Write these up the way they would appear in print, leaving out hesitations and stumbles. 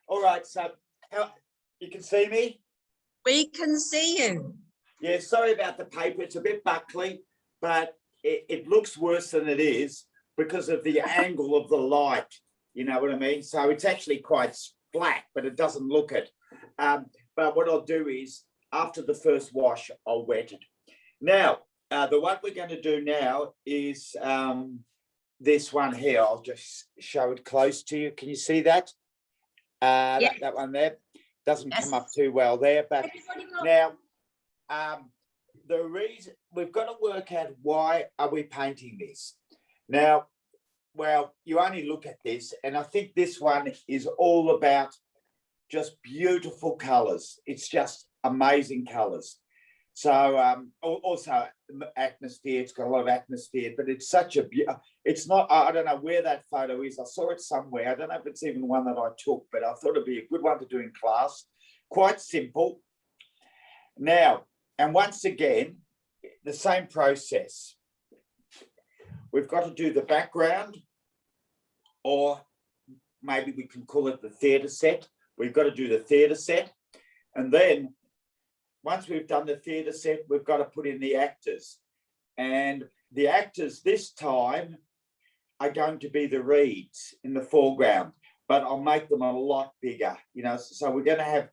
All right, so you can see me? We can see you. Yeah, sorry about the paper. It's a bit buckly, but it looks worse than it is because of the angle of the light. You know what I mean? So it's actually quite flat, but it doesn't look it. But what I'll do is, after the first wash, I'll wet it. Now, the one we're going to do now is this one here. I'll just show it close to you. Can you see that? Yes. That one there doesn't Yes. come up too well there, but now the reason we've got to work out, why are we painting this now? Well, you only look at this, and I think this one is all about just beautiful colors. It's just amazing colors. So also atmosphere, it's got a lot of atmosphere, but it's such a, it's not, I don't know where that photo is. I saw it somewhere. I don't know if it's even one that I took, but I thought it'd be a good one to do in class. Quite simple. Now, and once again, the same process. We've got to do the background, or maybe we can call it the theatre set. We've got to do the theatre set. And then once we've done the theatre set, we've got to put in the actors. And the actors this time are going to be the reeds in the foreground, but I'll make them a lot bigger, you know. So we're going to have,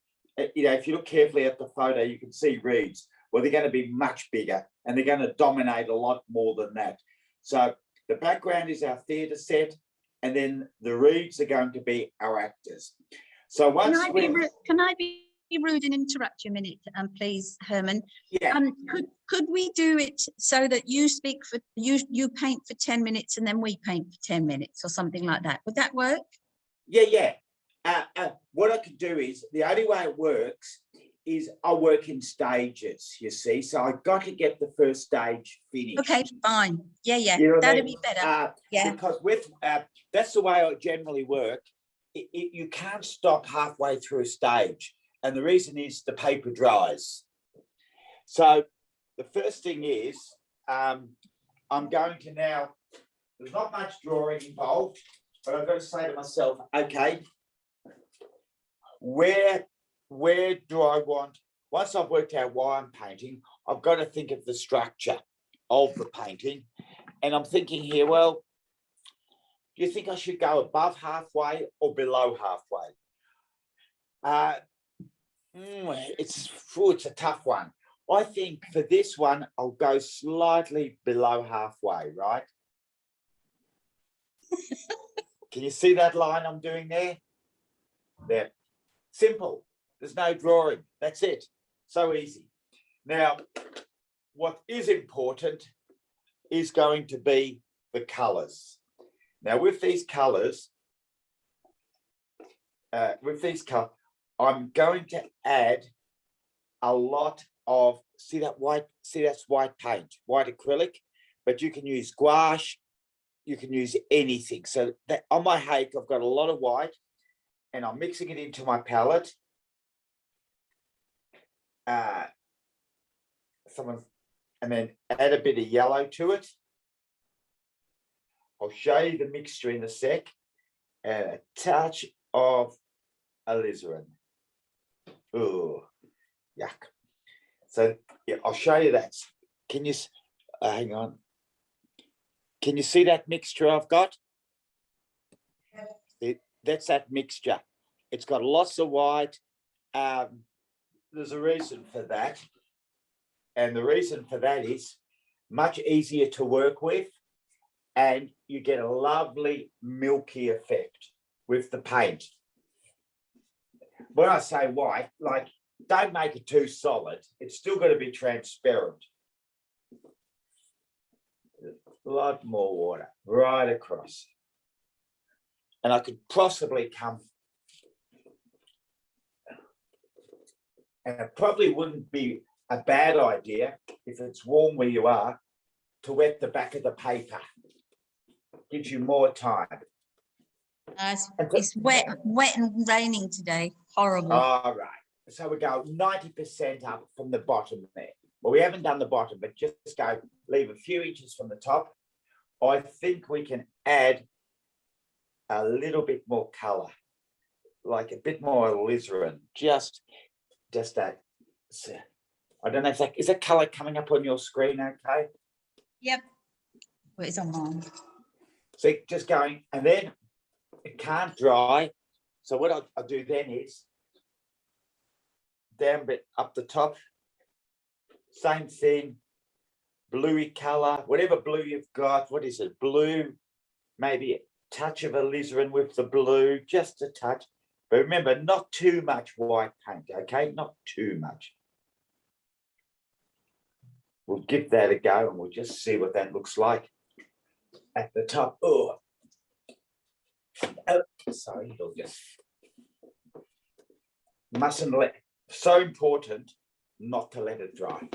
you know, if you look carefully at the photo, you can see reeds. Well, they're going to be much bigger, and they're going to dominate a lot more than that. So the background is our theatre set, and then the reeds are going to be our actors. So once can I be rude and interrupt you a minute, please, Herman? Yeah. Could we do it so that you speak for you paint for 10 minutes and then we paint for 10 minutes or something like that? Would that work? Yeah. What I could do is, the only way it works is I work in stages, you see. So I got to get the first stage finished. Okay, fine. Yeah. You know That'd I mean? be better. Yeah. Because with that's the way I generally work. You can't stop halfway through a stage. And the reason is the paper dries. So the first thing is, I'm going to now, there's not much drawing involved, but I've got to say to myself, okay, where do I want, once I've worked out why I'm painting, I've got to think of the structure of the painting. And I'm thinking here, well, do you think I should go above halfway or below halfway? It's a tough one. I think for this one, I'll go slightly below halfway, right? Can you see that line I'm doing there? There. Simple. There's no drawing. That's it. So easy. Now, what is important is going to be the colours. Now, with these colours, I'm going to add a lot of, see that white, that's white paint, white acrylic, but you can use gouache, you can use anything. So that on my hake, I've got a lot of white, and I'm mixing it into my palette. And then add a bit of yellow to it. I'll show you the mixture in a sec, and a touch of alizarin. Oh, yuck. So yeah, I'll show you that. Can you, hang on. Can you see that mixture I've got? That's that mixture. It's got lots of white. There's a reason for that. And the reason for that is much easier to work with, and you get a lovely milky effect with the paint. When I say white, like, don't make it too solid. It's still got to be transparent. A lot more water right across. And I could possibly come, and it probably wouldn't be a bad idea, if it's warm where you are, to wet the back of the paper. Gives you more time. It's wet and raining today. Horrible. All right. So we go 90% up from the bottom there. Well, we haven't done the bottom, but just go, leave a few inches from the top. I think we can add a little bit more color, like a bit more alizarin, just that. I don't know if that is that color coming up on your screen. Okay. Yep. Well, it's on mine. See, just going, and then it can't dry. So what I'll do then is down a bit up the top, same thing, bluey color, whatever blue you've got. What is it? Blue, maybe a touch of alizarin with the blue, just a touch. But remember, not too much white paint, okay? Not too much. We'll give that a go and we'll just see what that looks like at the top. Oh, sorry, it'll just mustn't let. So important not to let it dry.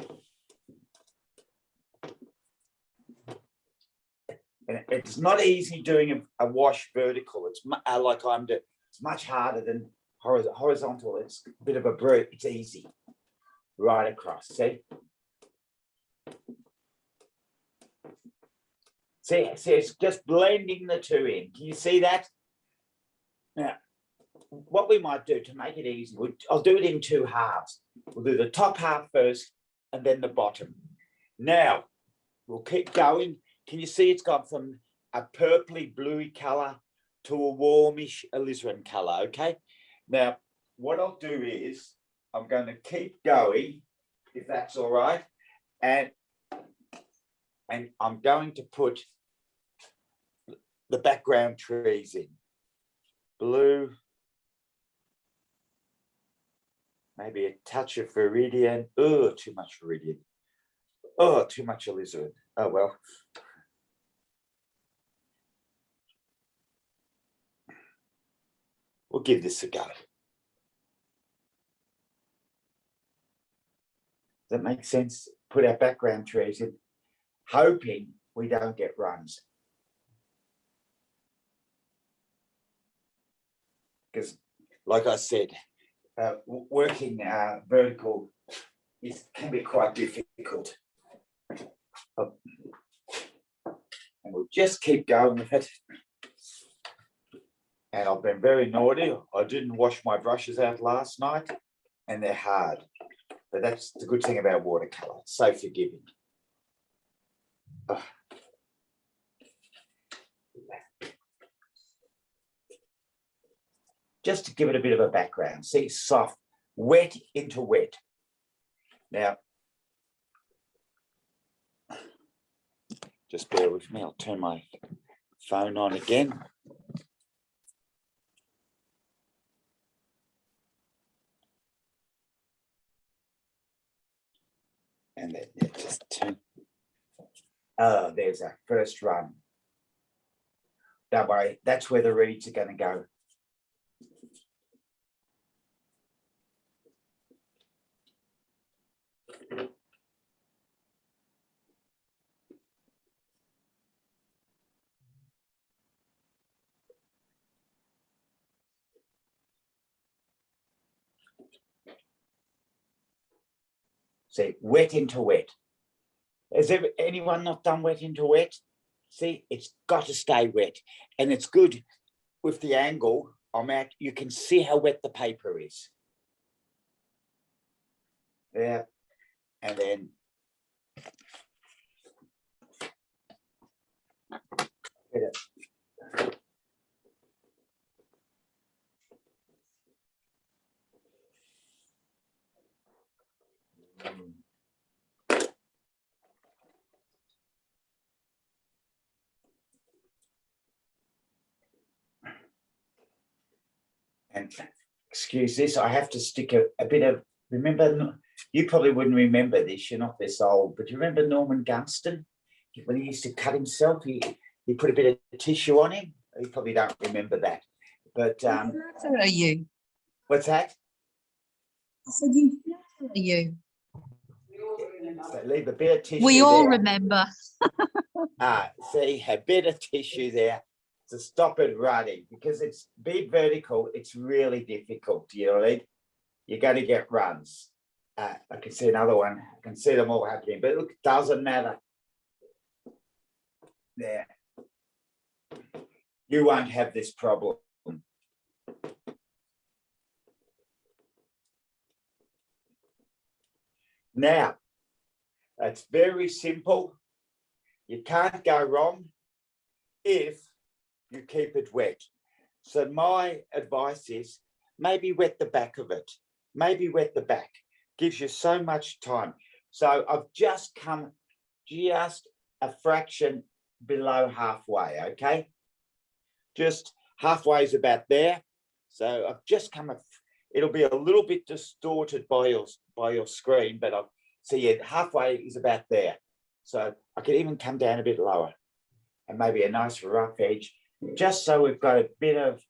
And it's not easy doing a wash vertical. It's like I'm doing. It's much harder than horizontal. It's a bit of a brute. It's easy right across. See, it's just blending the two in. Can you see that? Now, what we might do to make it easy, I'll do it in two halves. We'll do the top half first and then the bottom. Now, we'll keep going. Can you see it's gone from a purpley bluey colour to a warmish alizarin colour, okay? Now, what I'll do is I'm going to keep going, if that's all right, and I'm going to put the background trees in. Blue, maybe a touch of viridian. Oh, too much viridian. Oh, too much alizarin. Oh, well. We'll give this a go. Does that make sense? Put our background trees in, hoping we don't get runs. Because, like I said, working vertical can be quite difficult. And we'll just keep going with it. And I've been very naughty. I didn't wash my brushes out last night, and they're hard. But that's the good thing about watercolour. It's so forgiving. Oh. Just to give it a bit of a background. See, soft, wet into wet. Now, just bear with me. I'll turn my phone on again. And then just turn. Oh, there's our first run. Don't worry, that's where the reeds are going to go. See, wet into wet. Has anyone not done wet into wet? See, it's got to stay wet. And it's good with the angle I'm at, you can see how wet the paper is. Yeah. And then and excuse this, I have to stick a bit of, remember, you probably wouldn't remember this, you're not this old, but you remember Norman Gunston? When he used to cut himself, he put a bit of tissue on him. You probably don't remember that. But How flatter are you? What's that? I said, you flatter are you? So leave a bit of tissue. We all remember. See, a bit of tissue there to stop it running, because it's big vertical, it's really difficult, you know what I mean? You're going to get runs. I can see another one. I can see them all happening, but look, it doesn't matter. There. you won't have this problem. Now, it's very simple. You can't go wrong if you keep it wet. So my advice is maybe wet the back of it. Maybe wet the back. Gives you so much time. So I've just come just a fraction below halfway, okay? Just halfway is about there. So I've just come, it'll be a little bit distorted by your screen, but I'll see it halfway is about there. So I could even come down a bit lower and maybe a nice rough edge, just so we've got a bit of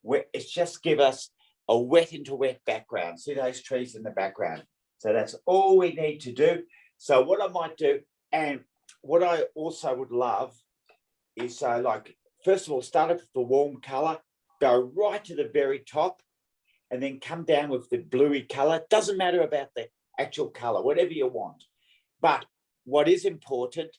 wet. It's just give us a wet into wet background. See those trees in the background? So that's all we need to do. So what I might do, and what I also would love is, so like, first of all, start off with the warm color, go right to the very top, and then come down with the bluey color. Doesn't matter about the actual color, whatever you want. But what is important,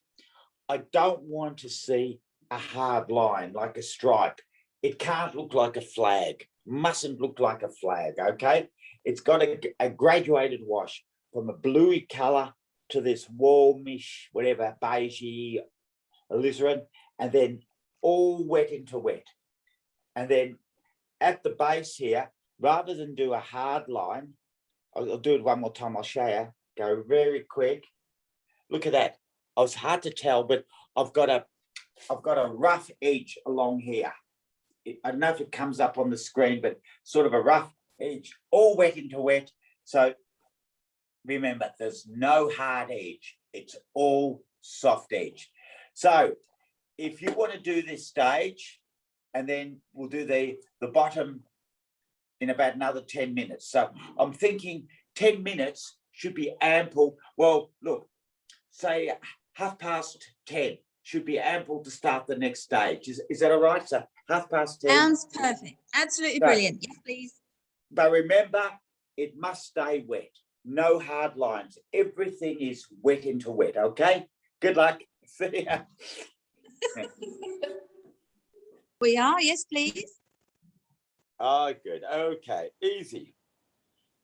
I don't want to see a hard line like a stripe. It can't look like a flag. Mustn't look like a flag, okay? It's got a graduated wash from a bluey color to this warmish, whatever, beigey, alizarin, and then all wet into wet. And then at the base here, rather than do a hard line, I'll do it one more time, I'll show you. Go very quick. Look at that. Oh, it's hard to tell, but I've got a rough edge along here. I don't know if it comes up on the screen, but sort of a rough edge, all wet into wet. So remember, there's no hard edge. It's all soft edge. So if you want to do this stage, and then we'll do the bottom in about another 10 minutes. So I'm thinking 10 minutes should be ample. Well, look, say 10:30 should be ample to start the next stage. Is that all right? So 10:30. Sounds perfect. Absolutely brilliant. Yes, please. But remember, it must stay wet. No hard lines. Everything is wet into wet, okay? Good luck. See ya. We are, yes, please. Oh, good. Okay, easy.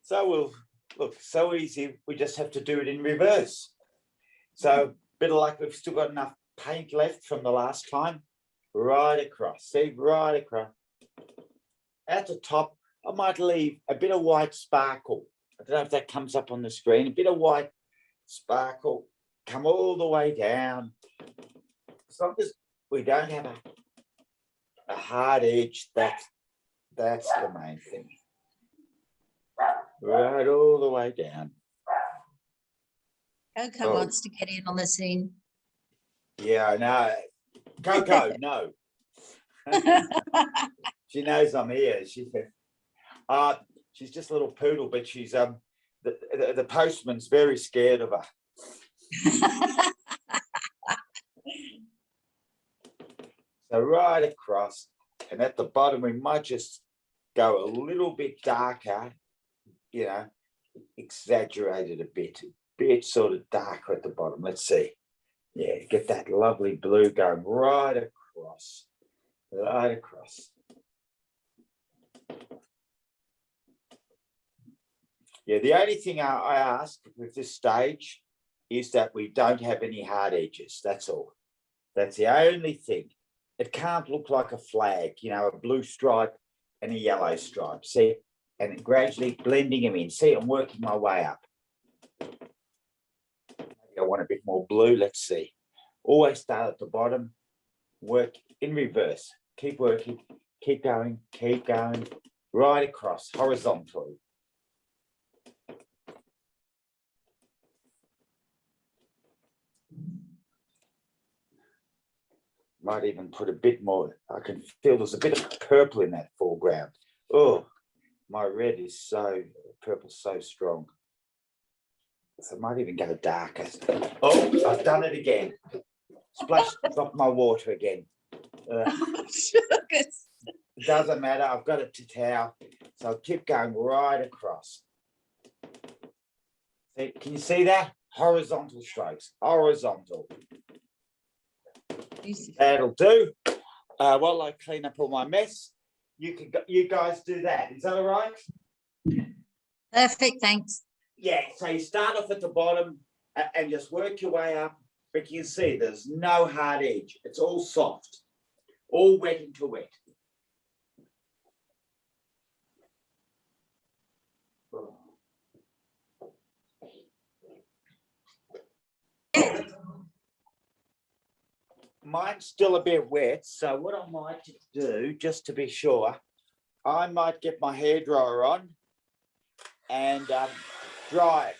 So we'll, look, so easy. We just have to do it in reverse. So, bit of luck, we've still got enough paint left from the last time. Right across, see, right across. At the top, I might leave a bit of white sparkle. I don't know if that comes up on the screen. A bit of white sparkle, come all the way down. As long as we don't have a hard edge, that's the main thing. Right all the way down. Coco wants to get in on the scene. Yeah, I know. Coco, no. She knows I'm here. She's just a little poodle, but she's the postman's very scared of her. So right across, and at the bottom we might just go a little bit darker, you know, exaggerated a bit sort of darker at the bottom. Let's see. Yeah, get that lovely blue going right across. Right across. Yeah, the only thing I ask with this stage is that we don't have any hard edges. That's all. That's the only thing. It can't look like a flag, you know, a blue stripe and a yellow stripe. See, and gradually blending them in. See, I'm working my way up. Maybe I want a bit more blue. Let's see. Always start at the bottom. Work in reverse. Keep working. Keep going. Keep going. Right across, horizontally. Might even put a bit more. I can feel there's a bit of purple in that foreground. Oh, my red is purple's so strong. So I might even go darker. Oh, I've done it again. Splashed off my water again. It doesn't matter. I've got it to towel. So I'll keep going right across. See, can you see that? Horizontal strokes. Horizontal. That'll do. while I clean up all my mess, you guys do that. Is that all right? Perfect, thanks. Yeah, so you start off at the bottom and just work your way up. But you can see there's no hard edge. It's all soft, all wet into wet. Mine's still a bit wet, so what I might do, just to be sure, I might get my hairdryer on and dry it.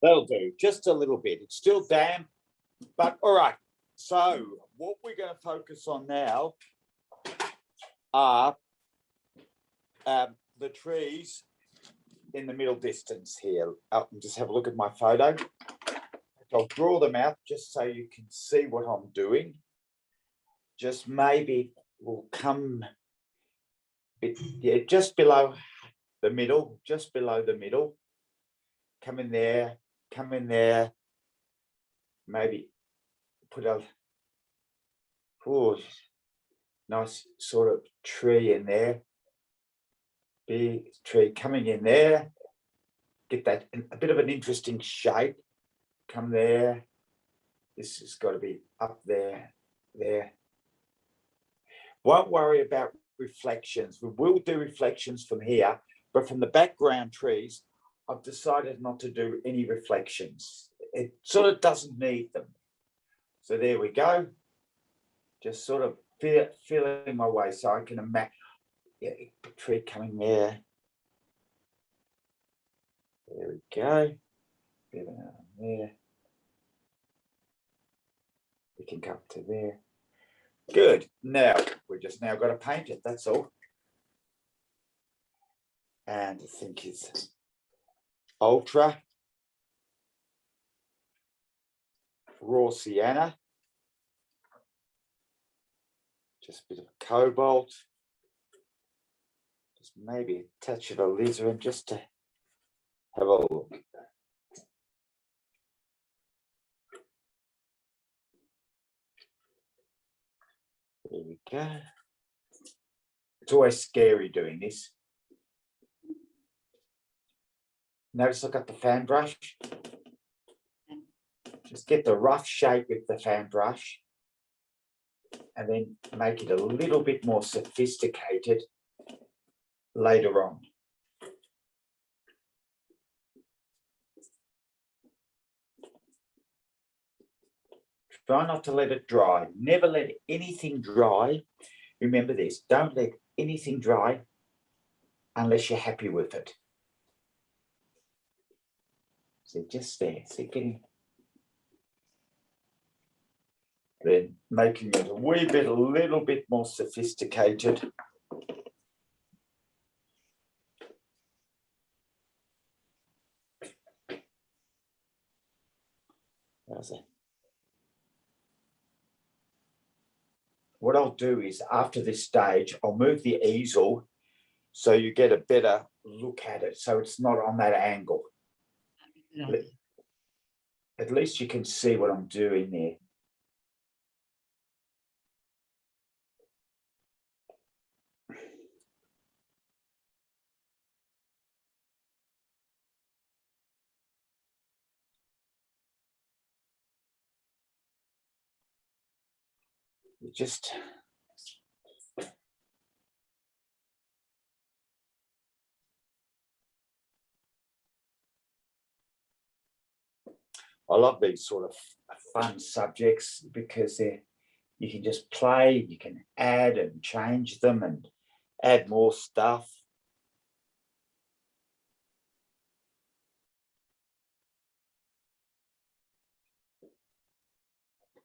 That'll do, just a little bit. It's still damp, but all right. So what we're going to focus on now are the trees in the middle distance here. Just have a look at my photo. I'll draw them out just so you can see what I'm doing. Just maybe we'll come just below the middle, just below the middle. Come in there, maybe put a nice sort of tree in there. Big tree coming in there. Get that a bit of an interesting shape. Come there. This has got to be up there. Won't worry about reflections. We will do reflections from here, but from the background trees, I've decided not to do any reflections. It sort of doesn't need them. So there we go. Just sort of feeling my way so I can imagine. Yeah, tree coming there. There we go. There. We can come to there. Good. Now we just now got to paint it. That's all. And I think it's ultra raw sienna. Just a bit of cobalt. Just maybe a touch of alizarin just to have a look. There we go. It's always scary doing this. Notice I got the fan brush. Just get the rough shape with the fan brush and then make it a little bit more sophisticated later on. Try not to let it dry. Never let anything dry. Remember this, don't let anything dry unless you're happy with it. So just there, see, getting, then making it a little bit more sophisticated. How's that? What I'll do is after this stage, I'll move the easel so you get a better look at it, so it's not on that angle. At least you can see what I'm doing there. Just I love these sort of fun subjects because you can just play, you can add and change them and add more stuff.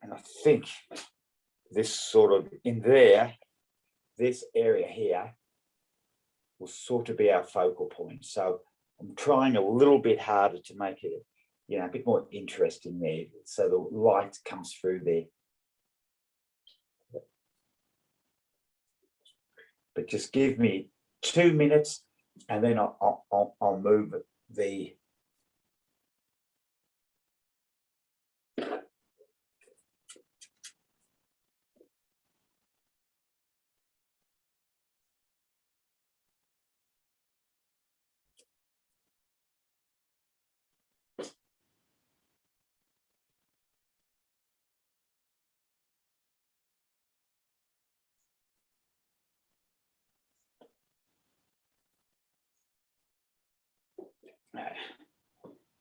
And I think this sort of in there, this area here will sort of be our focal point. So I'm trying a little bit harder to make it, you know, a bit more interesting there, so the light comes through there. But just give me 2 minutes, and then I'll move the.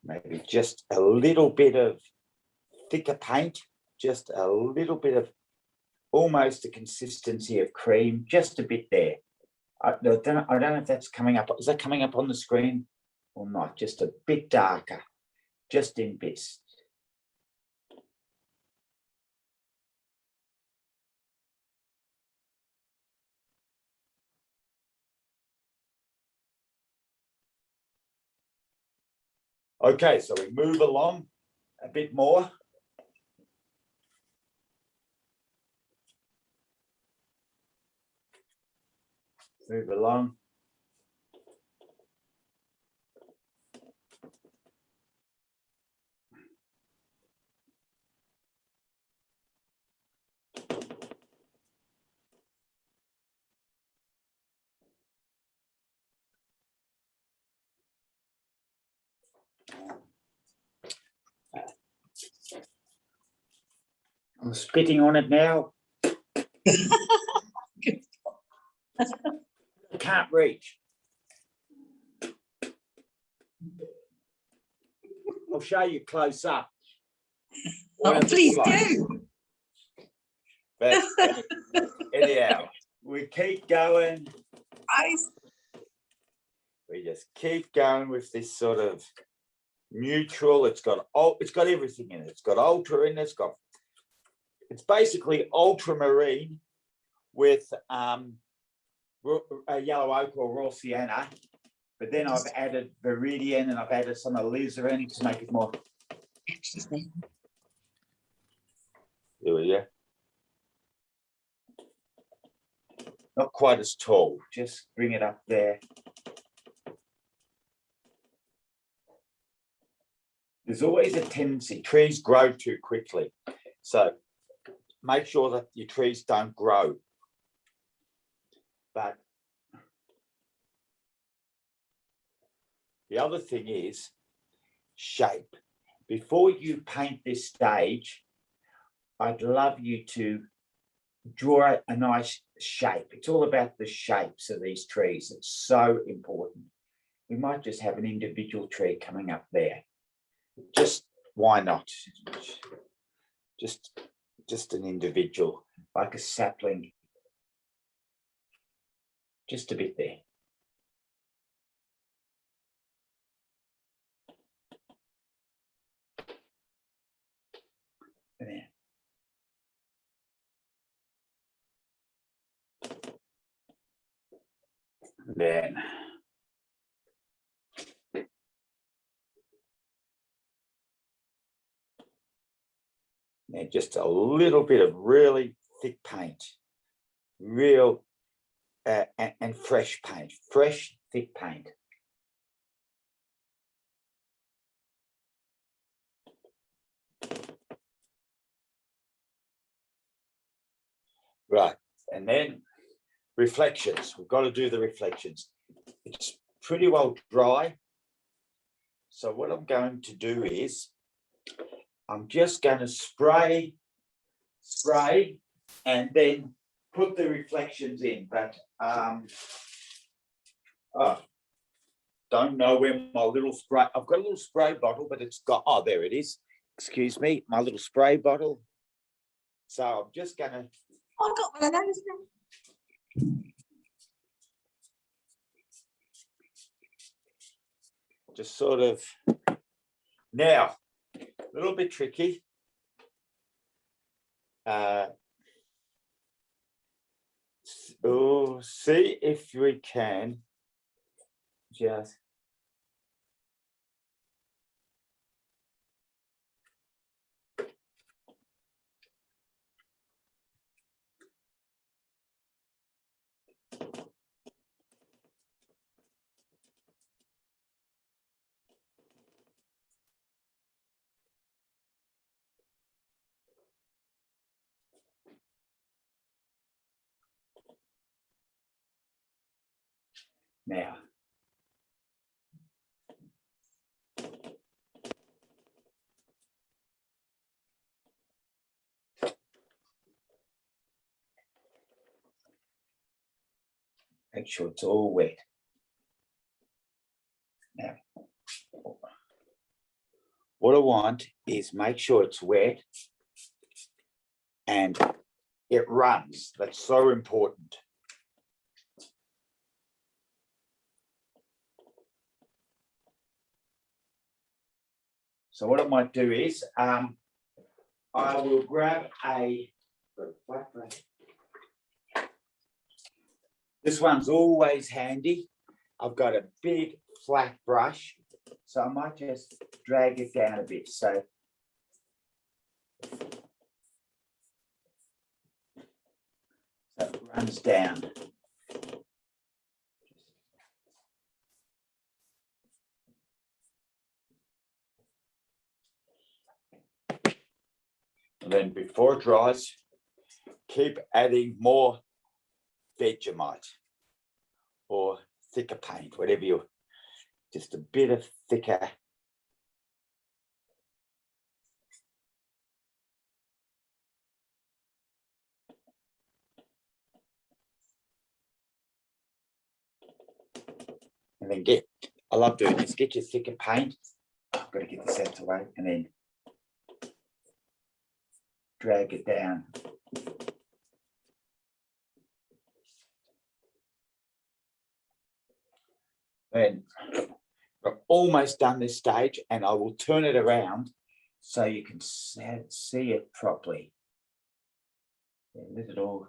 Maybe just a little bit of thicker paint, just a little bit of almost the consistency of cream, just a bit there. I don't know if that's coming up. Is that coming up on the screen or not? Just a bit darker, just in bits. Okay, so we move along a bit more. Move along. I'm spitting on it now. Can't reach. I'll show you close up. Oh, please do. But anyhow, we keep going. Nice. We just keep going with this sort of neutral. It's got everything in it. It's got ultra in it. It's basically ultramarine with a yellow ochre or raw sienna, but then I've added viridian and I've added some alizarin to make it more. There we go. Not quite as tall. Just bring it up there. There's always a tendency, trees grow too quickly. So make sure that your trees don't grow. But the other thing is shape. Before you paint this stage, I'd love you to draw a nice shape. It's all about the shapes of these trees. It's so important. We might just have an individual tree coming up there. Just why not? Just an individual, like a sapling. Just a bit there. There. Then just a little bit of really thick paint, real and fresh paint, fresh thick paint. Right, and then reflections. We've got to do the reflections. It's pretty well dry. So what I'm going to do is I'm just going to spray, and then put the reflections in. But don't know where my little spray. I've got a little spray bottle, but it's got. Oh, there it is. Excuse me, my little spray bottle. So I'm just going to. I got one of those now. Just sort of. Now, a little bit tricky. Oh, see if we can just. Now, make sure it's all wet. Now, what I want is make sure it's wet and it runs. That's so important. So what I might do is I will grab a flat brush. This one's always handy. I've got a big flat brush, so I might just drag it down a bit. So it runs down. And then before it dries, keep adding more Vegemite or thicker paint, whatever you, just a bit of thicker. And then I love doing this, get your thicker paint. I've got to get this out of the way and then drag it down. Then I've almost done this stage and I will turn it around so you can see it properly. Let it all.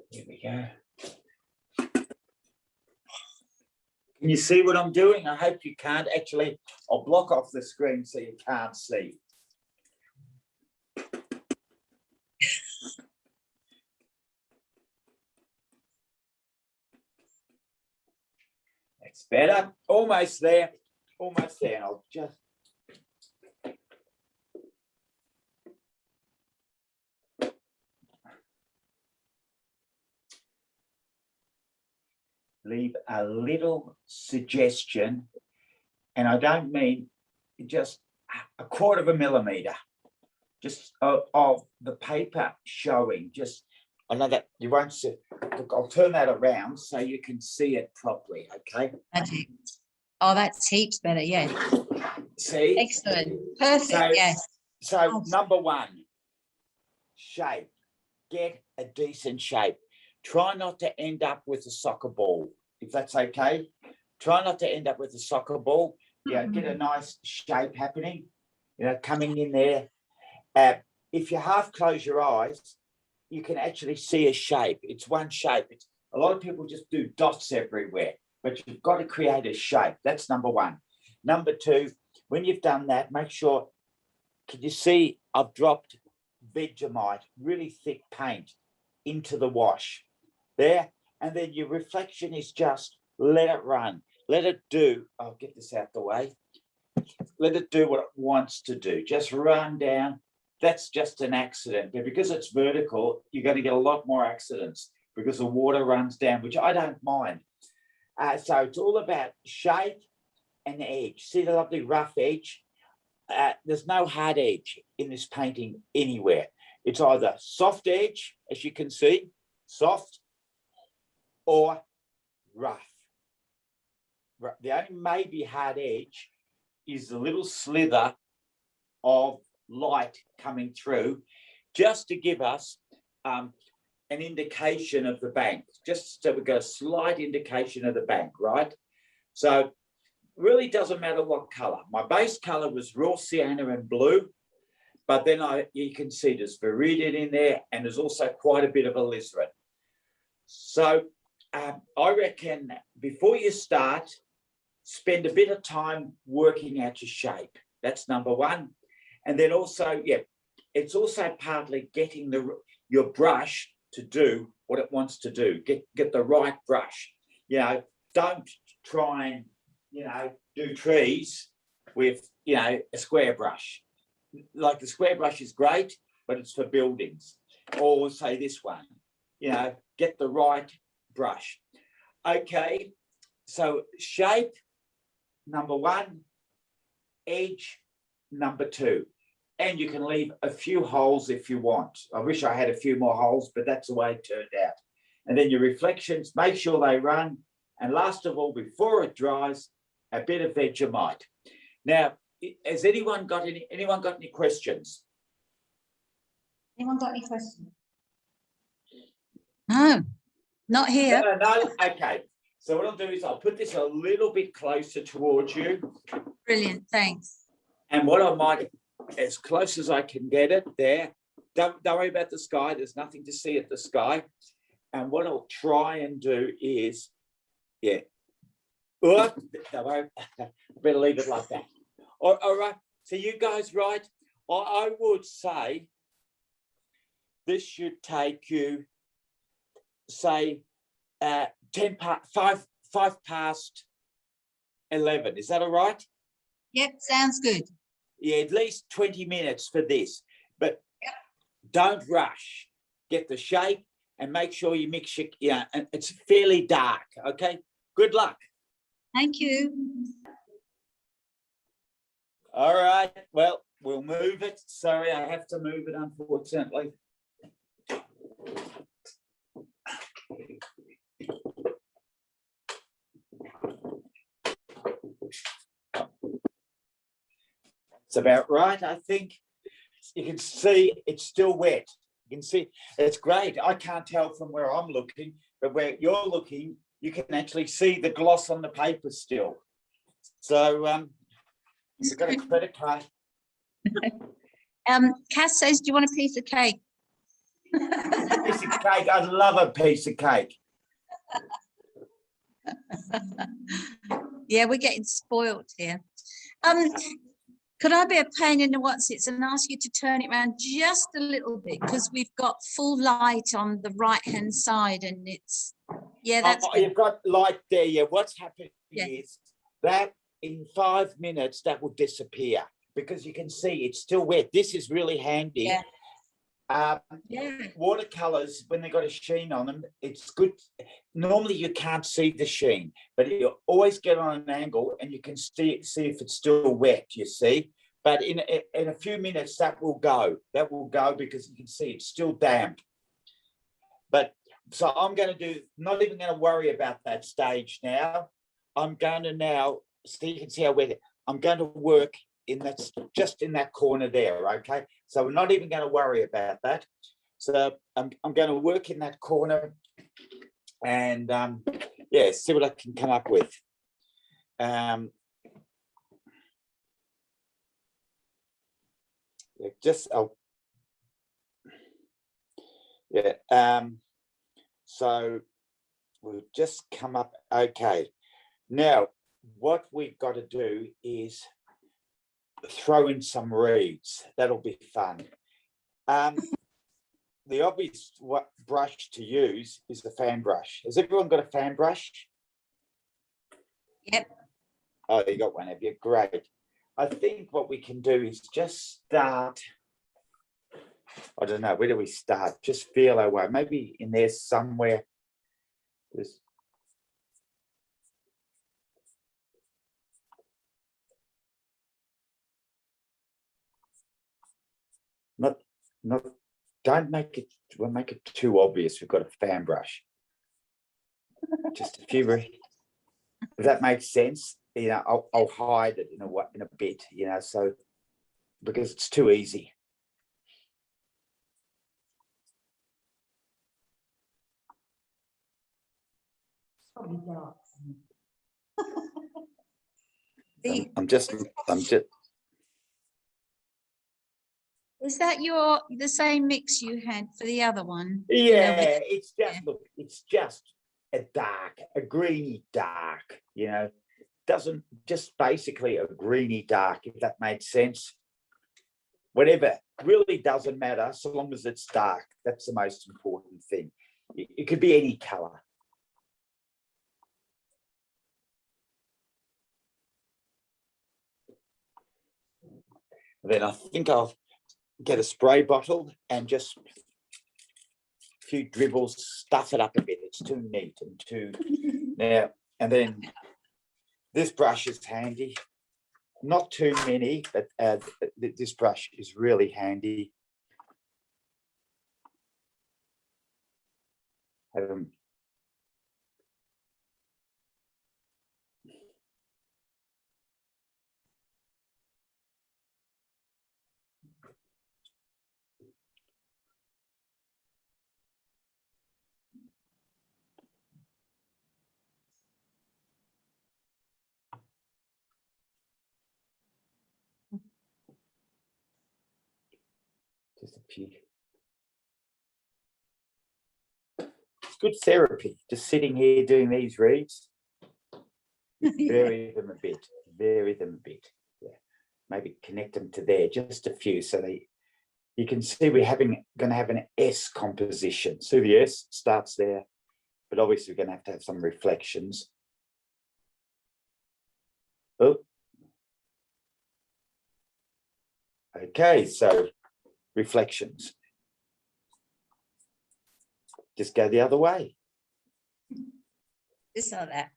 Here we go. Can you see what I'm doing? I hope you can't. Actually, I'll block off the screen so you can't see. That's better. Almost there. Almost there. I'll just. Leave a little suggestion, and I don't mean just a quarter of a millimetre, just of the paper showing. Just, I know that you won't see. Look, I'll turn that around so you can see it properly. Okay. Perfect. Oh, that's heaps better. Yeah. See. Excellent. Perfect. So, yes. So number one, shape. Get a decent shape. Try not to end up with a soccer ball, if that's okay. Try not to end up with a soccer ball. Yeah, get a nice shape happening, coming in there. If you half close your eyes, you can actually see a shape. It's one shape. A lot of people just do dots everywhere, but you've got to create a shape. That's number one. Number two, when you've done that, make sure, can you see I've dropped Vegemite, really thick paint, into the wash there, and then your reflection is just let it run, let it do. I'll get this out the way. Let it do what it wants to do. Just run down. That's just an accident, but because it's vertical, you're going to get a lot more accidents because the water runs down, which I don't mind. So it's all about shape and edge. See the lovely rough edge? There's no hard edge in this painting anywhere. It's either soft edge, as you can see, soft, or rough. The only maybe hard edge is the little slither of light coming through, just to give us an indication of the bank, just so we've got a slight indication of the bank, right? So really doesn't matter what color. My base color was raw sienna and blue, but then you can see there's viridian in there, and there's also quite a bit of alizarin. So I reckon before you start, spend a bit of time working out your shape. That's number one. And then also, it's also partly getting your brush to do what it wants to do. Get the right brush. Don't try and, do trees with, a square brush. Like the square brush is great, but it's for buildings. Or say this one, get the right brush. Okay, so shape, number one, edge, number two. And you can leave a few holes if you want. I wish I had a few more holes, but that's the way it turned out. And then your reflections, make sure they run. And last of all, before it dries, a bit of Vegemite. Now, has anyone got any questions? Anyone got any questions? No, not here. No? Okay. So what I'll do is I'll put this a little bit closer towards you. Brilliant, thanks. And what I might, as close as I can get it there, don't worry about the sky. There's nothing to see at the sky. And what I'll try and do is, oh, don't worry. Better leave it like that. All right. So you guys, right? I would say this should take you, say, 5 past 11. Is that all right? Yep, sounds good. Yeah, at least 20 minutes for this. But don't rush. Get the shape and make sure you mix it. And it's fairly dark. Okay. Good luck. Thank you. All right. Well, we'll move it. Sorry, I have to move it, unfortunately. It's about right, I think. You can see it's still wet. You can see it's great. I can't tell from where I'm looking, but where you're looking, you can actually see the gloss on the paper still. So we've got a credit card. Cass says, do you want a piece of cake? A piece of cake. I love a piece of cake. Yeah, we're getting spoilt here. Could I be a pain in the what's-its and ask you to turn it around just a little bit, because we've got full light on the right-hand side and it's, that's you've got light there. Yeah, what's happening is that in 5 minutes that will disappear because you can see it's still wet. This is really handy. Watercolors, when they got a sheen on them, it's good. Normally you can't see the sheen, but you always get on an angle and you can see if it's still wet, you see. But in a few minutes that will go because you can see it's still damp. But so I'm going to do, not even going to worry about that stage now. I'm going to now, so you can see how wet I'm going to work in that, just in that corner there. Okay, so we're not even going to worry about that. So I'm going to work in that corner and see what I can come up with. So we'll just come up. Okay, now what we've got to do is throw in some reeds. That'll be fun. The obvious brush to use is the fan brush. Has everyone got a fan brush? Yep. Oh, you got one, have you? Great. I think what we can do is just start. I don't know, where do we start? Just feel our way. Maybe in there somewhere. Just not don't make it, we'll make it too obvious. We've got a fan brush. Just a few, if that makes sense. I'll hide it in a bit, so because it's too easy. Probably dark. I'm just. Is that the same mix you had for the other one? Yeah, it's just, look, it's just a greeny dark, doesn't, just basically a greeny dark, if that made sense. Whatever, really doesn't matter so long as it's dark. That's the most important thing. It could be any color. Then I think I'll get a spray bottle and just a few dribbles, stuff it up a bit. It's too neat and too now. And then this brush is handy. Not too many, but this brush is really handy. Just a few. It's good therapy, just sitting here doing these reads. Vary them a bit, Yeah, maybe connect them to there, just a few, so you can see we're going to have an S composition. So the S starts there, but obviously we're going to have some reflections. Oh. Okay, so reflections. Just go the other way. This or that.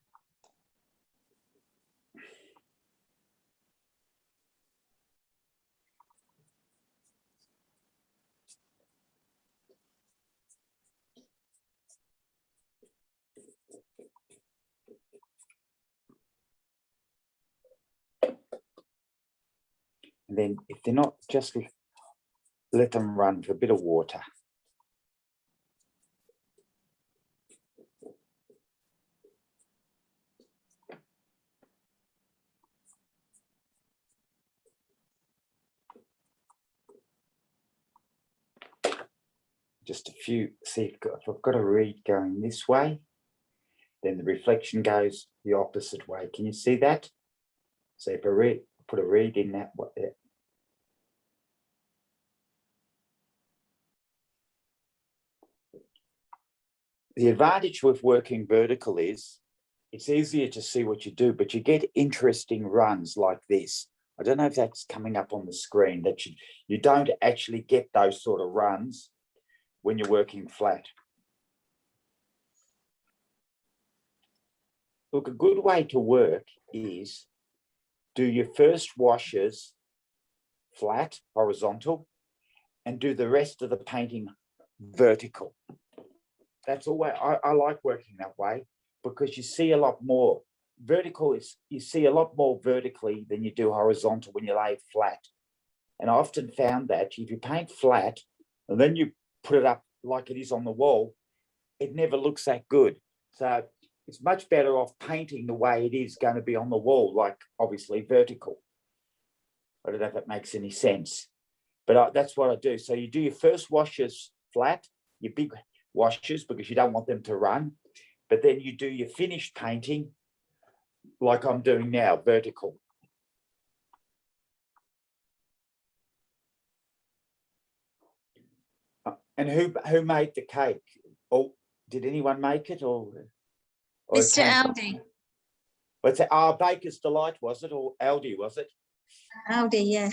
And then if they're not, just let them run for a bit of water. Just a few, see if I've got a reed going this way, then the reflection goes the opposite way. Can you see that? So if I put a reed in that way. The advantage with working vertical is it's easier to see what you do, but you get interesting runs like this. I don't know if that's coming up on the screen, that you don't actually get those sort of runs when you're working flat. Look, a good way to work is do your first washes flat, horizontal, and do the rest of the painting vertical. That's all I like working that way, because you see a lot more. Vertical is, you see a lot more vertically than you do horizontal when you lay it flat. And I often found that if you paint flat and then you put it up like it is on the wall, it never looks that good. So it's much better off painting the way it is going to be on the wall, like obviously vertical. I don't know if that makes any sense, but that's what I do. So you do your first washes flat, your big washes, because you don't want them to run, but then you do your finished painting like I'm doing now, vertical. And who made the cake? Oh, did anyone make it, or Mr. Aldi. What's it? Baker's Delight, was it, or Aldi, was it? Aldi, yeah.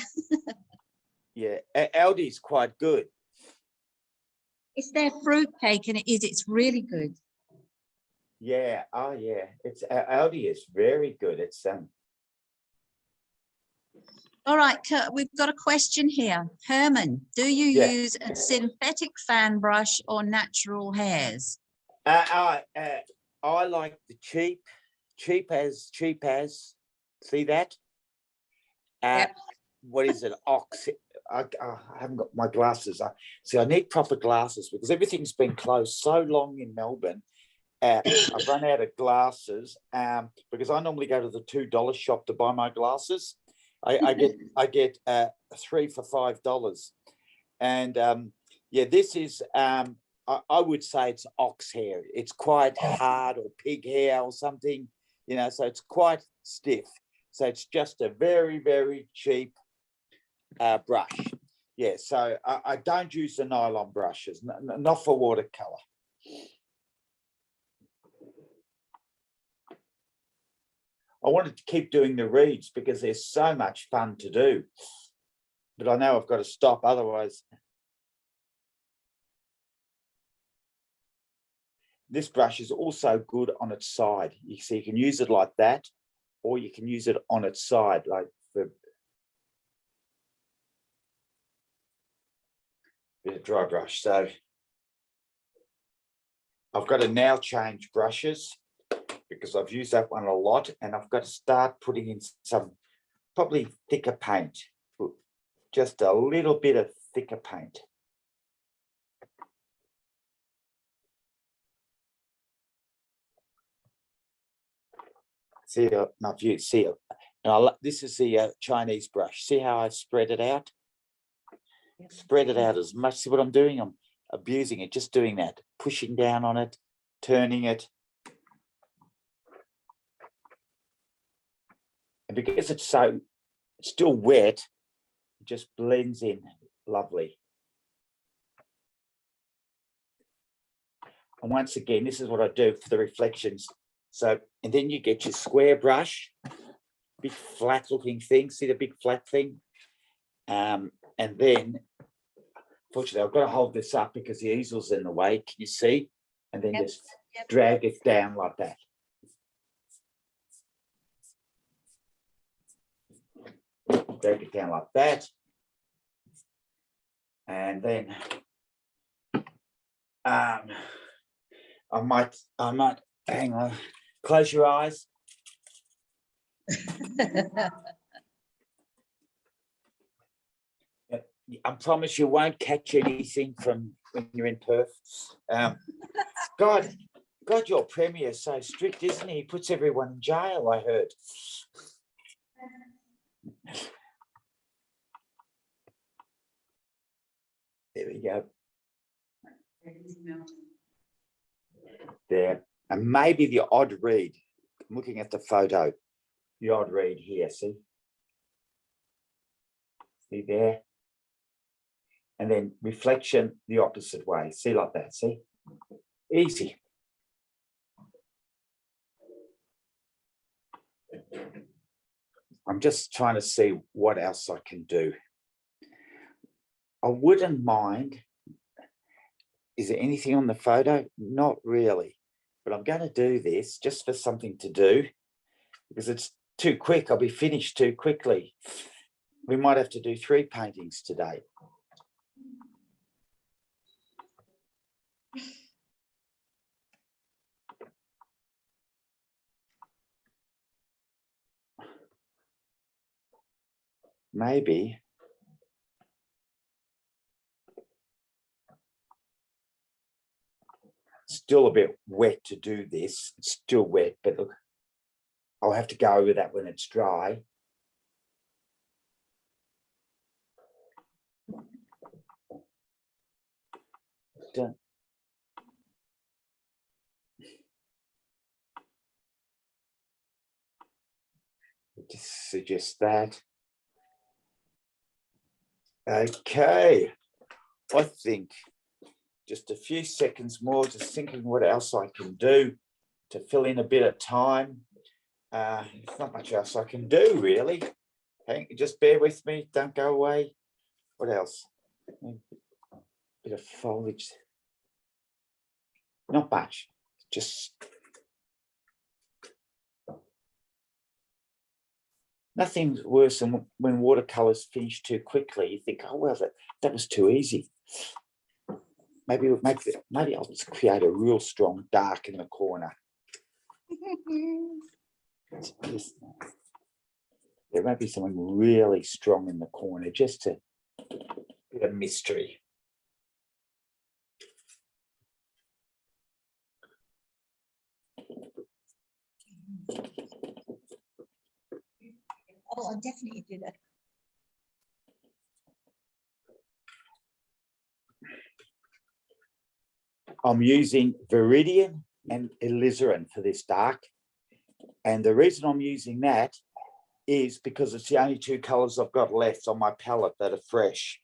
Yeah, Aldi's quite good. It's their fruit cake, and it's really good. Yeah, oh yeah, it's Aldi is very good. It's All right, we've got a question here. Herman, do you use a synthetic fan brush or natural hairs? I like the cheap as. See that? Yep. What is it? Ox. I haven't got my glasses. I need proper glasses because everything's been closed so long in Melbourne. I've run out of glasses because I normally go to the $2 shop to buy my glasses. I get 3 for $5. And yeah, this is, I would say it's ox hair. It's quite hard, or pig hair or something, you know, so it's quite stiff. So it's just a very, very cheap brush. Yeah, so I don't use the nylon brushes, not for watercolor. I wanted to keep doing the reeds because they're so much fun to do, but I know I've got to stop, otherwise. This brush is also good on its side. You see, you can use it like that, or you can use it on its side, like the bit of dry brush. So I've got to now change brushes because I've used that one a lot, and I've got to start putting in some probably thicker paint, just a little bit of thicker paint. See, now if you see it, this is the Chinese brush. See how I've spread it out? Spread it out as much. See what I'm doing? I'm abusing it, just doing that, pushing down on it, turning it. And because it's so still wet, it just blends in lovely. And once again, this is what I do for the reflections. So, and then you get your square brush, big flat looking thing. See the big flat thing? And then, fortunately, I've got to hold this up because the easel's in the way. Can you see? And then just drag it down like that. Drag it down like that. And then I might hang on, close your eyes. I promise you won't catch anything from when you're in Perth. God, your premier is so strict, isn't he? He puts everyone in jail, I heard. There we go. There. And maybe the odd reed. I'm looking at the photo. The odd reed here, see? See there? And then reflection the opposite way. See, like that, see? Easy. I'm just trying to see what else I can do. I wouldn't mind. Is there anything on the photo? Not really. But I'm going to do this just for something to do because it's too quick. I'll be finished too quickly. We might have to do 3 paintings today. Maybe. Still a bit wet to do this. It's still wet, but look, I'll have to go over that when it's dry. Done. Just suggest that. Okay, I think just a few seconds more, just thinking what else I can do to fill in a bit of time. There's not much else I can do, really. Hey, just bear with me, don't go away. What else? A bit of foliage. Not much, just nothing's worse than when watercolors finish too quickly. You think, oh well, that was too easy. Maybe I'll just create a real strong dark in the corner. There might be something really strong in the corner, just to bit of mystery. Oh, I'll definitely do that. I'm using Viridian and alizarin for this dark. And the reason I'm using that is because it's the only two colours I've got left on my palette that are fresh.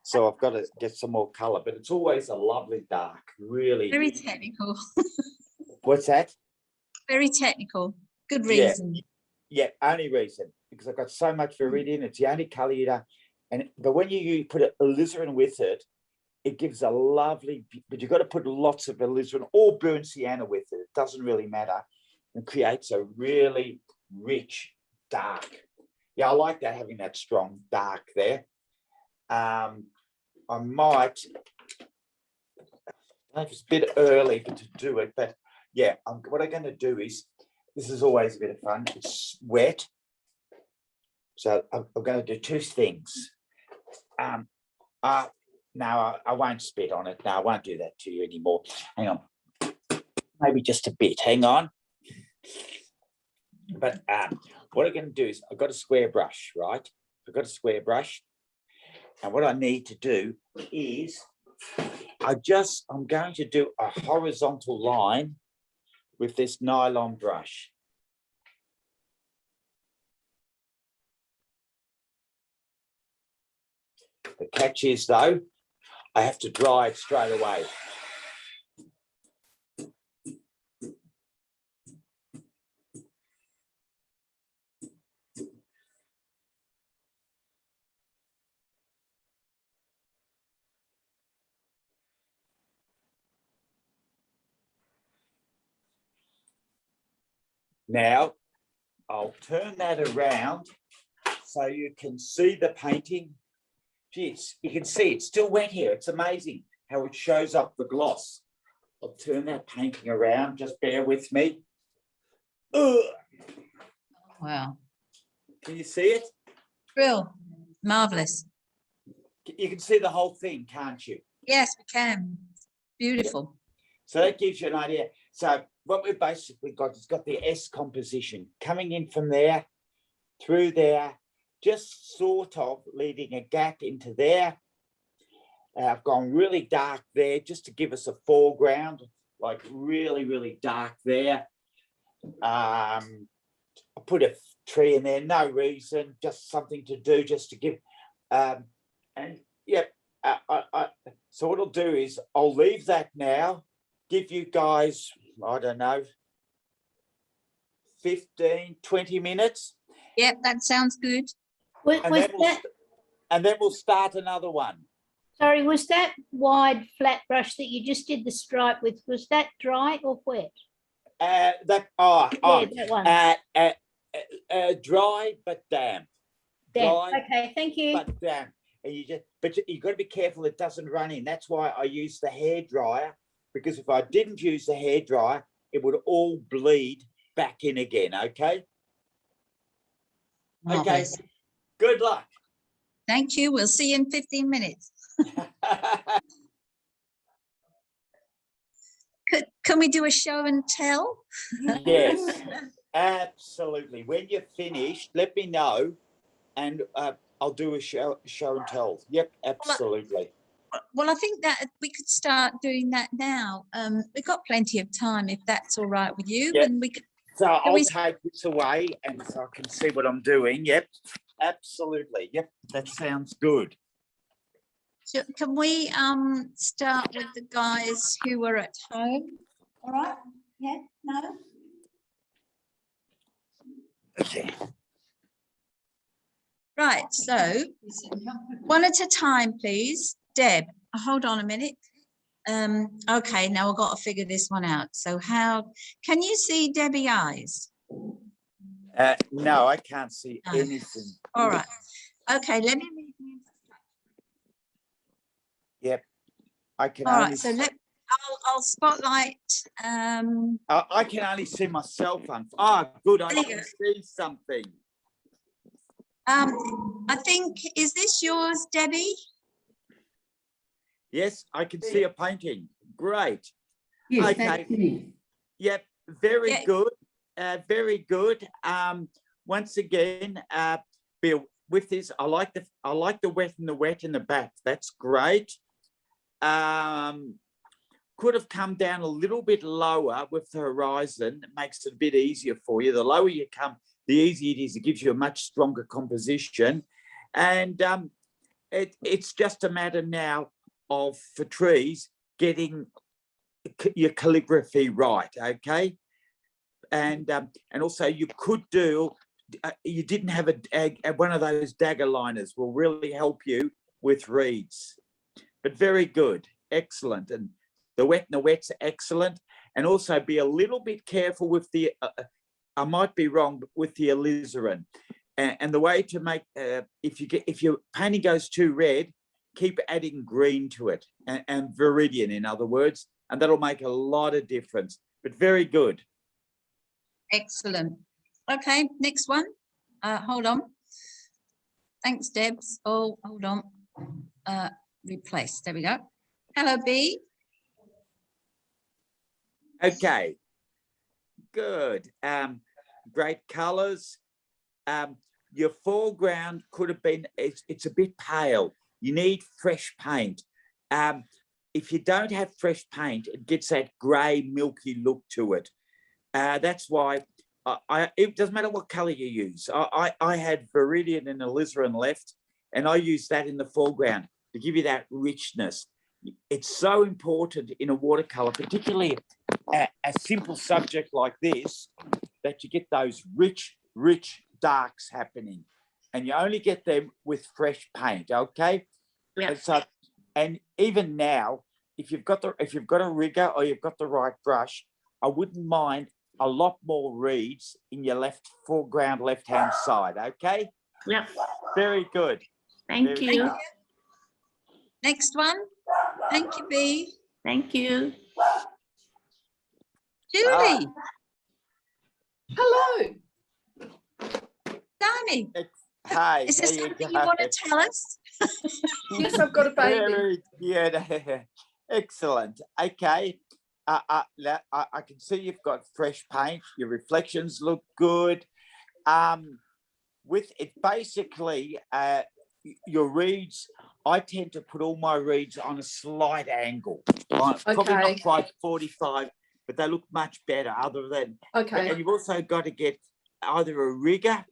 So I've got to get some more colour, but it's always a lovely dark, really. Very technical. What's that? Very technical. Good reason. Yeah, only reason, because I've got so much Viridian, it's the only colour you don't. But when you put alizarin with it, it gives a lovely, but you've got to put lots of alizarin or burnt sienna with it. It doesn't really matter. It creates a really rich dark. Yeah, I like that, having that strong dark there. I might, I know it's a bit early to do it, but yeah, what I'm going to do is, this is always a bit of fun. It's wet. So I'm going to do two things. Now I won't spit on it. No, I won't do that to you anymore. Hang on. Maybe just a bit. Hang on. But what I'm going to do is, I've got a square brush, right? I've got a square brush. And what I need to do is, I'm going to do a horizontal line with this nylon brush. The catch is, though, I have to dry it straight away. Now, I'll turn that around so you can see the painting. Geez, you can see it's still wet here. It's amazing how it shows up the gloss. I'll turn that painting around. Just bear with me. Ugh. Wow. Can you see it? Real. Marvellous. You can see the whole thing, can't you? Yes, we can. Beautiful. So that gives you an idea. So what we've basically got, it's got the S composition coming in from there, through there, just sort of leaving a gap into there. I've gone really dark there just to give us a foreground, like really, really dark there. I put a tree in there, no reason, just something to do, just to give. And yeah, so what I'll do is I'll leave that now, give you guys, I don't know, 15, 20 minutes. Yep, that sounds good. And then we'll start another one. Sorry, was that wide flat brush that you just did the stripe with, was that dry or wet? That one. Dry but damp. Dry, okay, thank you. but damp. And you've got to be careful it doesn't run in. That's why I use the hairdryer, because if I didn't use the hairdryer, it would all bleed back in again. Okay. Marvelous. Okay. Good luck. Thank you. We'll see you in 15 minutes. Can we do a show and tell? Yes, absolutely. When you're finished, let me know, and I'll do a show and tell. Yep, absolutely. Well, I think that we could start doing that now. We've got plenty of time, if that's all right with you. Yep. And we could. So I'll take this away, and so I can see what I'm doing. Yep, absolutely. Yep, that sounds good. So can we start with the guys who are at home? All right. Yeah. No. Okay. Right. So one at a time, please. Deb, hold on a minute. Okay, now I've got to figure this one out. So how can you see Debbie's eyes? No, I can't see anything. All right. Okay, let me read the instructions. Yep. I can All only right, so I'll spotlight. I can only see myself. Good. I can see something. I think, is this yours, Debbie? Yes, I can see a painting. Great. Yes, okay. Yep. Very good. Very good. Once again, Bill, with this, I like the wet in the back. That's great. could have come down a little bit lower with the horizon. It makes it a bit easier for you. The lower you come, the easier it is. It gives you a much stronger composition. And it's just a matter now of, for trees, getting your calligraphy right, okay? And also you could do, you didn't have one of those dagger liners will really help you with reeds. But very good, excellent. And the wet's excellent. And also be a little bit careful with the, I might be wrong, but with the alizarin. And the way to make, if your painting goes too red, keep adding green to it, and viridian, in other words, and that'll make a lot of difference. But very good. Excellent. Okay, next one. Hold on. Thanks, Debs. Oh, hold on. Replace. There we go. Hello, B. Okay. Good. Great colours. Your foreground could have been, it's a bit pale. You need fresh paint. If you don't have fresh paint, it gets that grey, milky look to it. That's why it doesn't matter what colour you use. I had viridian and alizarin left, and I used that in the foreground to give you that richness. It's so important in a watercolour, particularly a simple subject like this, that you get those rich darks happening, and you only get them with fresh paint. Okay. Yeah. And even now, if you've got a rigger or you've got the right brush, I wouldn't mind a lot more reeds in your foreground left-hand side. Okay. Yep. Very good. Thank you. Next one. Thank you, B. Thank you. Julie. Hello. Danny. Hi. Is there something you want to tell us? Yes, I've got a baby. Yeah. Excellent. Okay. I can see you've got fresh paint. Your reflections look good. With it, basically, your reeds, I tend to put all my reeds on a slight angle. Probably not quite 45, but they look much better other than. Okay. And you've also got to get either a rigger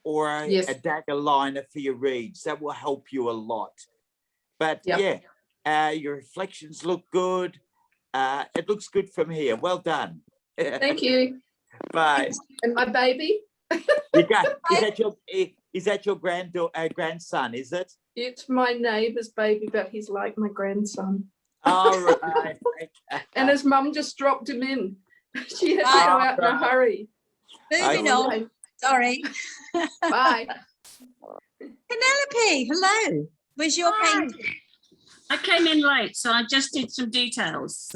or a dagger liner for your reeds. That will help you a lot. But yeah, your reflections look good. It looks good from here. Well done. Thank you. Bye. And my baby? Is that your grandson, is it? It's my neighbour's baby, but he's like my grandson. All right. And his mum just dropped him in. She had to go out in a hurry. Moving on. Sorry. Bye. Penelope, hello. Where's your painting? I came in late, so I just did some details.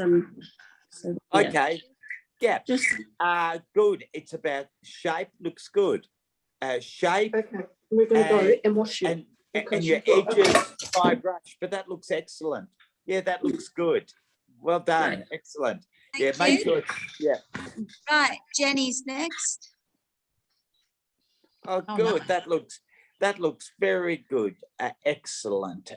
Okay. Yeah. Just good. It's about shape. Looks good. Shape. Okay. We're going to go and wash you. And your edges by brush, but that looks excellent. Yeah, that looks good. Well done. Right. Excellent. Thank make you. sure. Yeah. Right. Jenny's next. Oh, good. No. That looks very good. Excellent.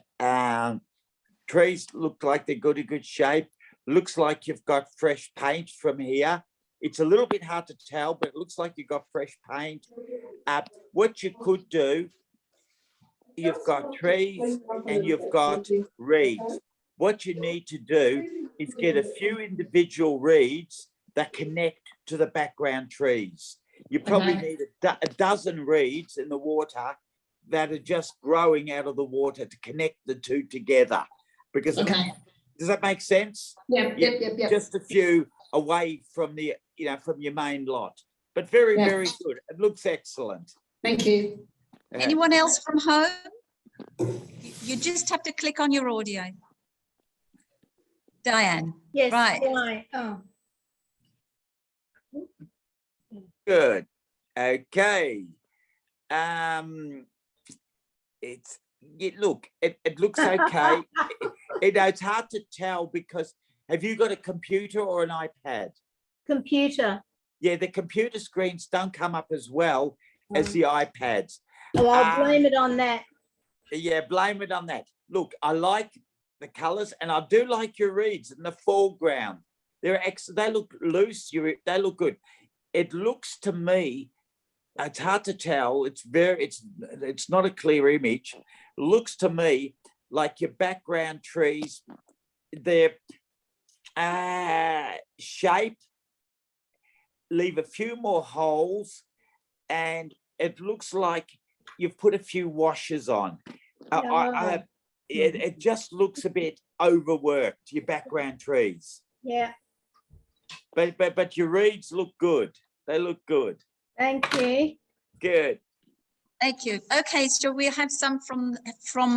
Trees look like they're in good shape. Looks like you've got fresh paint from here. It's a little bit hard to tell, but it looks like you've got fresh paint. What you could do, you've got trees and you've got reeds. What you need to do is get a few individual reeds that connect to the background trees. You probably need a dozen reeds in the water that are just growing out of the water to connect the two together. Because does that make sense? Yeah. Just a few away from the, from your main lot. But very good. It looks excellent. Thank you. Anyone else from home? You just have to click on your audio. Diane. Yes. Right. Oh. Good. Okay. It looks okay. It's hard to tell because have you got a computer or an iPad? Computer. Yeah, the computer screens don't come up as well as the iPads. Oh, I'll blame it on that. Yeah, blame it on that. Look, I like the colours, and I do like your reeds in the foreground. They look loose. They look good. It looks to me, it's hard to tell. It's not a clear image. Looks to me like your background trees, their shape, leave a few more holes, and it looks like you've put a few washes on. It just looks a bit overworked, your background trees. Yeah, But your reeds look good. They look good. thank you. Good. Thank you. Okay, so we have some from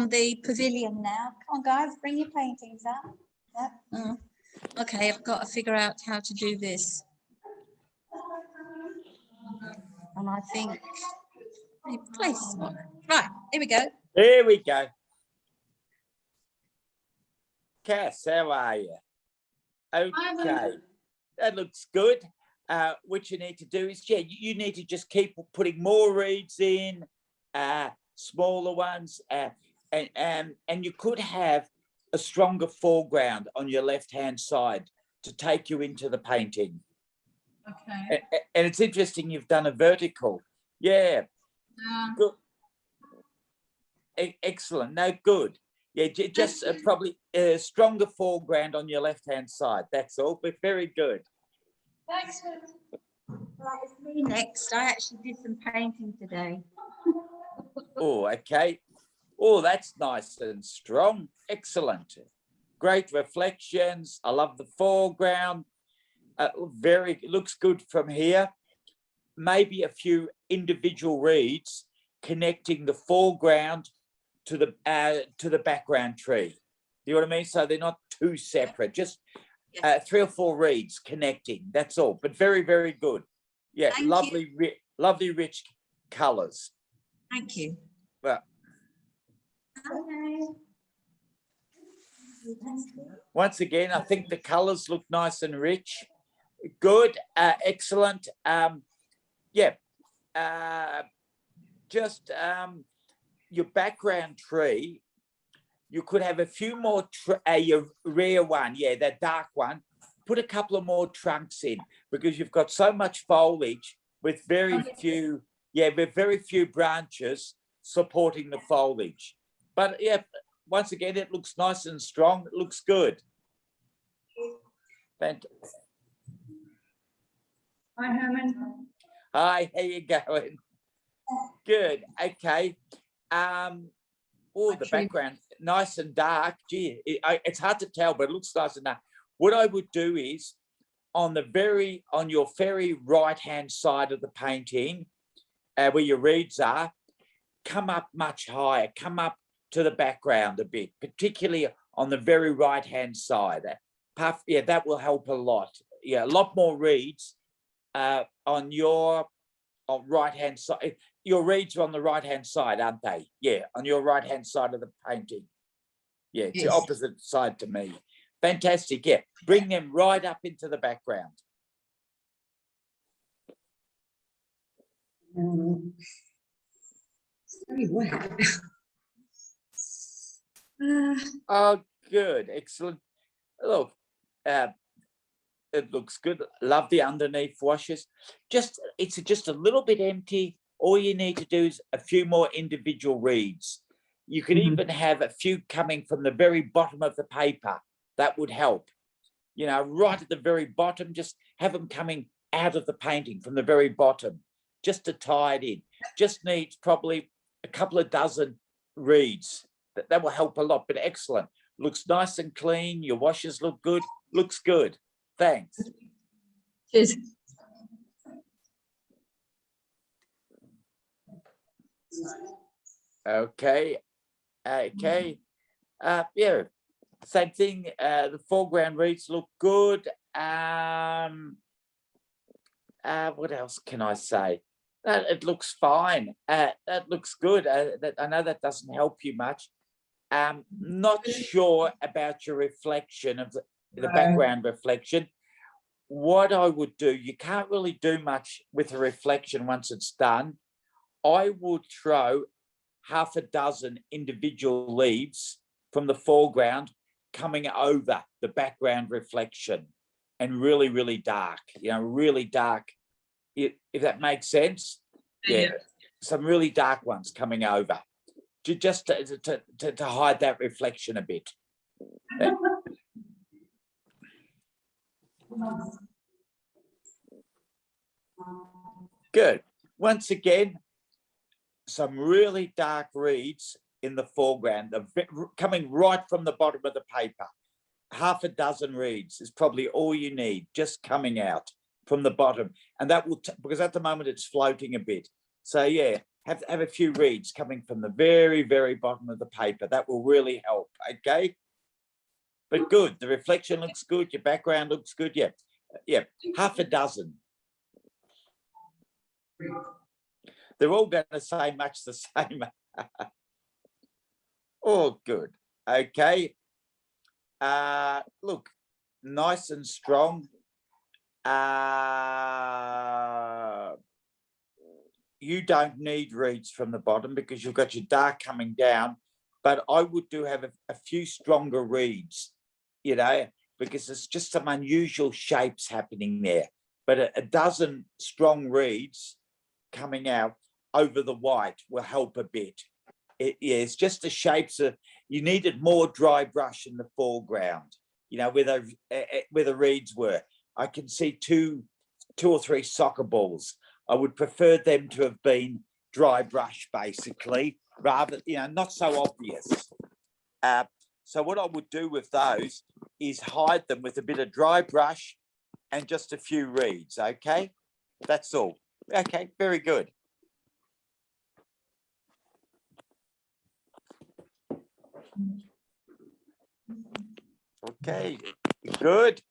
the pavilion now. Come on, guys, bring your paintings up. Yep. Okay, I've got to figure out how to do this. And I think place one. Right, here we go. Here we go. Cass, how are you? Okay, that looks good. What you need to do is, you need to just keep putting more reeds in, smaller ones, and you could have a stronger foreground on your left-hand side to take you into the painting. Okay. And it's interesting you've done a vertical. Yeah. Good. Excellent. No, good. Yeah, just probably a stronger foreground on your left-hand side. That's all, but very good. Thanks. Right, it's me next. I actually did some painting today. Oh, okay. Oh, that's nice and strong. Excellent. Great reflections. I love the foreground. Looks good from here. Maybe a few individual reeds connecting the foreground to the background tree. You know what I mean? So they're not too separate. Just 3 or 4 reeds connecting. That's all. But very, very good. Yeah, Thank lovely, rich colours. Thank you. Well, Okay. once again, I think the colours look nice and rich. Good, excellent. Your background tree, you could have a few more, your rear one, that dark one, put a couple of more trunks in, because you've got so much foliage with very few branches supporting the foliage. But once again, it looks nice and strong. It looks good. Fantastic. Hi, Herman. Hi, how you going? Good. Okay. The background nice and dark. Gee, it's hard to tell, but it looks nice and dark. What I would do is on your very right hand side of the painting, where your reeds are, come up much higher. Come up to the background a bit, particularly on the very right hand side. That will help a lot. Yeah, a lot more reeds on your right hand side. Your reeds are on the right hand side, aren't they? Yeah, on your right hand side of the painting. Yeah, it's the opposite side to me. Fantastic. Yeah, bring them right up into the background. Very well. Oh, good. Excellent. Look, it looks good. Love the underneath washes. It's just a little bit empty. All you need to do is a few more individual reeds. You could even have a few coming from the very bottom of the paper. That would help. Right at the very bottom, just have them coming out of the painting from the very bottom, just to tie it in. Just needs probably a couple of dozen reeds. That will help a lot, but excellent. Looks nice and clean. Your washes look good. Looks good. Thanks. Cheers. Okay. Same thing. The foreground reeds look good. What else can I say? It looks fine. That looks good. I know that doesn't help you much. Not sure about your reflection of the background reflection. What I would do, you can't really do much with a reflection once it's done. I would throw half a dozen individual leaves from the foreground coming over the background reflection and really, really dark, really dark, if that makes sense. Yeah, some really dark ones coming over just to hide that reflection a bit. Good. Once again, some really dark reeds in the foreground, coming right from the bottom of the paper. Half a dozen reeds is probably all you need, just coming out from the bottom. And that will, because at the moment it's floating a bit. So yeah, have a few reeds coming from the very, very bottom of the paper. That will really help, okay? But good, the reflection looks good, your background looks good, yeah, half a dozen. They're all going to say much the same. Oh, good. Okay. Look, nice and strong. You don't need reeds from the bottom because you've got your dark coming down, but I would have a few stronger reeds, because it's just some unusual shapes happening there. But a dozen strong reeds coming out over the white will help a bit. It's just the shapes of, you needed more dry brush in the foreground, where the reeds were. I can see two or three soccer balls. I would prefer them to have been dry brush, basically, rather, not so obvious. So what I would do with those is hide them with a bit of dry brush and just a few reeds, okay? That's all. Okay, very good. Okay, good.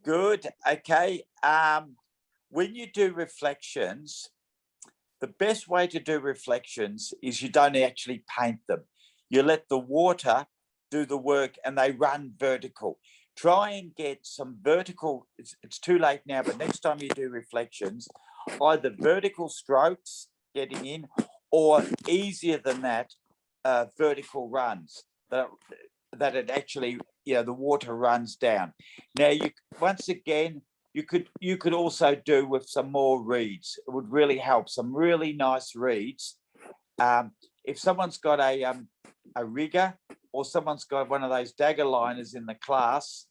Good, okay. When you do reflections, the best way to do reflections is you don't actually paint them. You let the water do the work and they run vertical. Try and get some vertical, it's too late now, but next time you do reflections, either vertical strokes getting in or easier than that, vertical runs that it actually, the water runs down. Now, once again, you could also do with some more reeds. It would really help, some really nice reeds. If someone's got a rigger or someone's got one of those dagger liners in the class,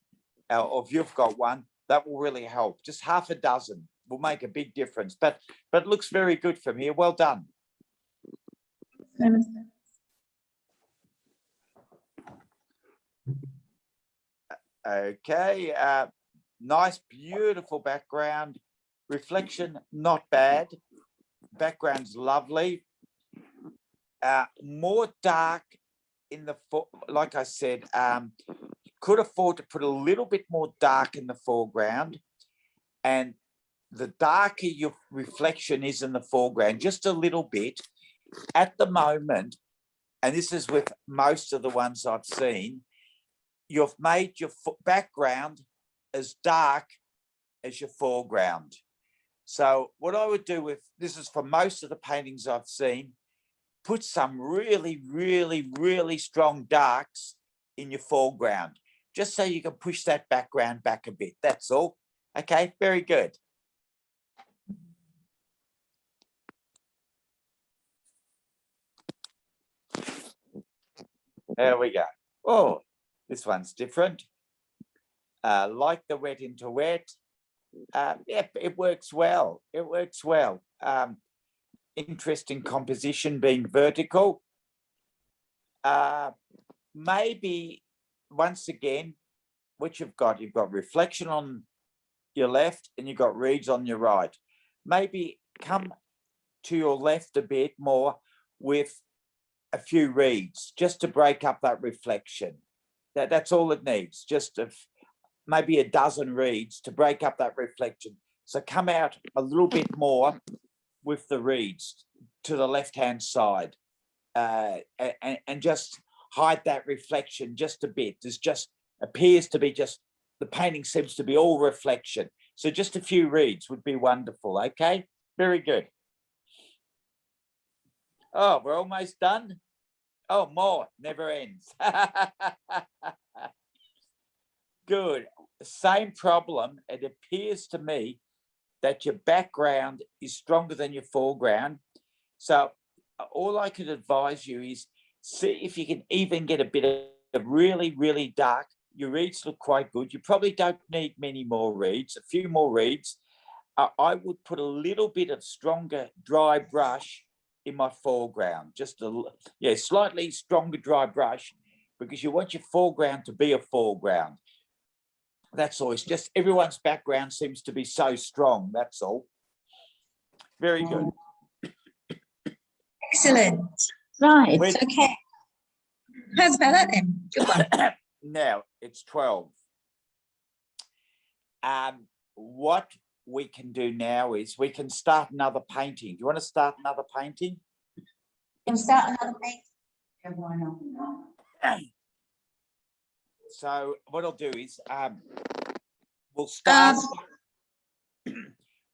or if you've got one, that will really help. Just half a dozen will make a big difference. But it looks very good from here. Well done. Okay, nice, beautiful background. Reflection, not bad. Background's lovely. More dark in the, like I said, could afford to put a little bit more dark in the foreground. And the darker your reflection is in the foreground, just a little bit, at the moment, and this is with most of the ones I've seen, you've made your background as dark as your foreground. So what I would do with, this is for most of the paintings I've seen, put some really, really, really strong darks in your foreground, just so you can push that background back a bit. That's all. Okay, very good. There we go. Oh, this one's different. Like the wet into wet. Yeah, it works well. It works well. Interesting composition being vertical. Maybe once again, what you've got reflection on your left and you've got reeds on your right. Maybe come to your left a bit more with a few reeds just to break up that reflection. That's all it needs, just maybe a dozen reeds to break up that reflection. So come out a little bit more with the reeds to the left-hand side, and just hide that reflection just a bit. There's just appears to be just, the painting seems to be all reflection. So just a few reeds would be wonderful. Okay, very good. Oh, we're almost done. Oh, more, never ends. Good. Same problem. It appears to me that your background is stronger than your foreground. So all I could advise you is see if you can even get a bit of really, really dark. Your reeds look quite good. You probably don't need many more reeds, a few more reeds. I would put a little bit of stronger dry brush in my foreground, just slightly stronger dry brush, because you want your foreground to be a foreground. That's all. It's just everyone's background seems to be so strong. That's all. Very good. Excellent. Right. With- Okay. How's about that then? Good one. Now it's 12. What we can do now is we can start another painting. Do you want to start another painting? Can start another painting. Yeah, why not? So what I'll do is we'll start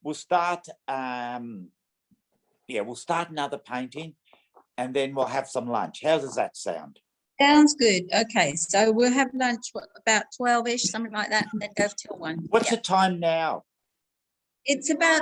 we'll start another painting, and then we'll have some lunch. How does that sound? Sounds good. Okay, so we'll have lunch about 12-ish, something like that, and then go till 1. What's the time now? It's about